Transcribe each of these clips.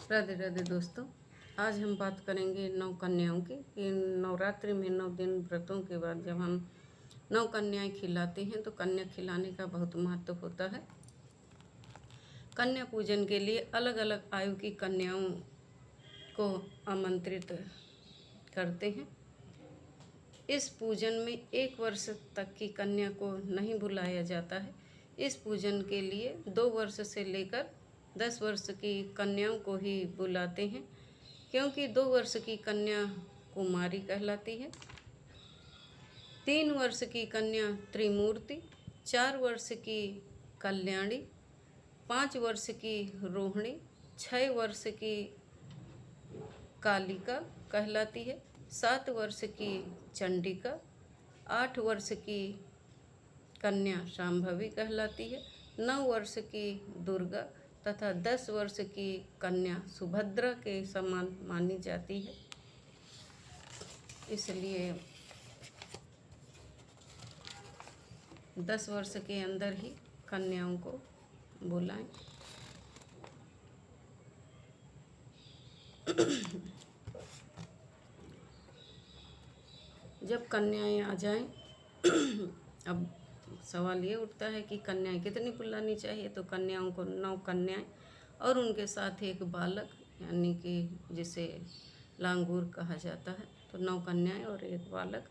राधे राधे दोस्तों। आज हम बात करेंगे नौ कन्याओं की कि नवरात्रि में 9 दिन व्रतों के बाद जब हम 9 कन्याएं खिलाते हैं तो कन्या खिलाने का बहुत महत्व होता है। कन्या पूजन के लिए अलग अलग आयु की कन्याओं को आमंत्रित करते हैं। इस पूजन में 1 वर्ष तक की कन्या को नहीं बुलाया जाता है। इस पूजन के लिए 2 वर्ष से लेकर 10 वर्ष की कन्याओं को ही बुलाते हैं, क्योंकि 2 वर्ष की कन्या कुमारी कहलाती है, 3 वर्ष की कन्या त्रिमूर्ति, 4 वर्ष की कल्याणी, 5 वर्ष की रोहिणी, 6 वर्ष की कालिका कहलाती है, 7 वर्ष की चंडिका, 8 वर्ष की कन्या शांभवी कहलाती है, 9 वर्ष की दुर्गा तथा 10 वर्ष की कन्या सुभद्रा के समान मानी जाती है। इसलिए 10 वर्ष के अंदर ही कन्याओं को बुलाएं। जब कन्याएं आ जाएं, अब सवाल ये उठता है कि कन्याएं कितनी बुलानी चाहिए। तो कन्याओं को 9 कन्याएं और उनके साथ एक बालक, यानी कि जिसे लांगूर कहा जाता है, तो 9 कन्याएं और एक बालक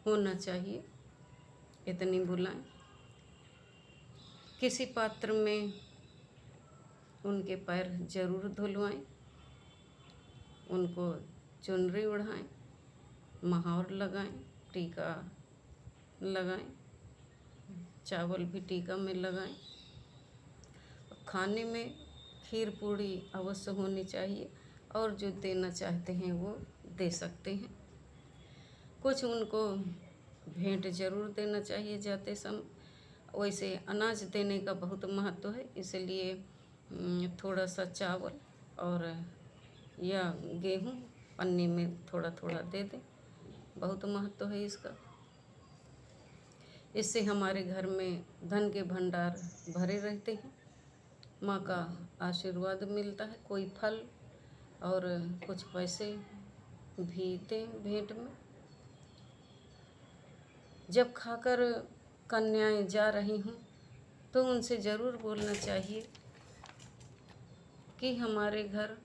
होना चाहिए, इतनी बुलाएं। किसी पात्र में उनके पैर जरूर धुलवाएं, उनको चुनरी ओढ़ाएं, महावर लगाएं, टीका लगाएं, चावल भी टीका में लगाएं। खाने में खीर पूड़ी अवश्य होनी चाहिए और जो देना चाहते हैं वो दे सकते हैं। कुछ उनको भेंट जरूर देना चाहिए जाते समय। वैसे अनाज देने का बहुत महत्व है, इसलिए थोड़ा सा चावल और या गेहूँ पन्नी में थोड़ा थोड़ा दे दें, बहुत महत्व है इसका। इससे हमारे घर में धन के भंडार भरे रहते हैं, माँ का आशीर्वाद मिलता है। कोई फल और कुछ पैसे भी दें भेंट में। जब खाकर कन्याएं जा रही हों तो उनसे ज़रूर बोलना चाहिए कि हमारे घर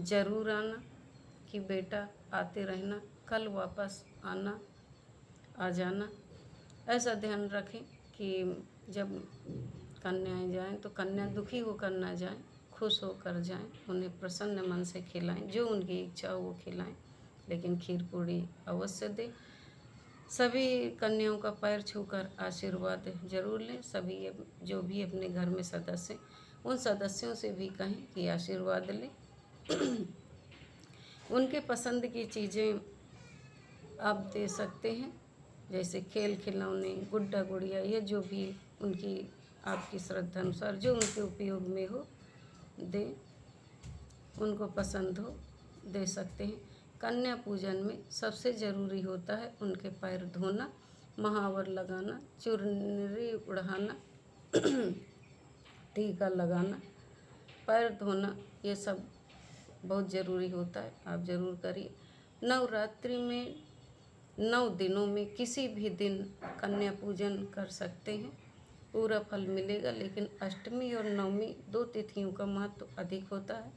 ज़रूर आना, कि बेटा आते रहना, कल वापस आना, आ जाना। ऐसा ध्यान रखें कि जब कन्याएं जाएं तो कन्या दुखी होकर ना जाएं, खुश होकर जाएं। उन्हें प्रसन्न मन से खिलाएं, जो उनकी इच्छा हो वो खिलाएं, लेकिन खीर पूड़ी अवश्य दें। सभी कन्याओं का पैर छूकर आशीर्वाद जरूर लें। सभी जो भी अपने घर में सदस्य, उन सदस्यों से भी कहें कि आशीर्वाद लें। उनके पसंद की चीज़ें आप दे सकते हैं, जैसे खेल खिलौने, गुड्डा गुड़िया, या जो भी उनकी आपकी श्रद्धा अनुसार जो उनके उपयोग में हो दें, उनको पसंद हो दे सकते हैं। कन्या पूजन में सबसे ज़रूरी होता है उनके पैर धोना, महावर लगाना, चुनरी उड़ाना, टीका लगाना, पैर धोना, ये सब बहुत ज़रूरी होता है। आप ज़रूर करिए। नवरात्रि में 9 दिनों में किसी भी दिन कन्या पूजन कर सकते हैं, पूरा फल मिलेगा। लेकिन अष्टमी और नवमी 2 तिथियों का महत्व अधिक होता है,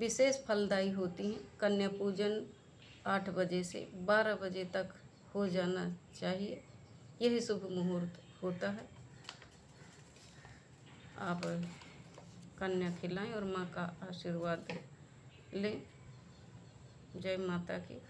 विशेष फलदायी होती हैं। कन्या पूजन 8 बजे से 12 बजे तक हो जाना चाहिए, यही शुभ मुहूर्त होता है। आप कन्या खिलाएं और माँ का आशीर्वाद लें। जय माता की।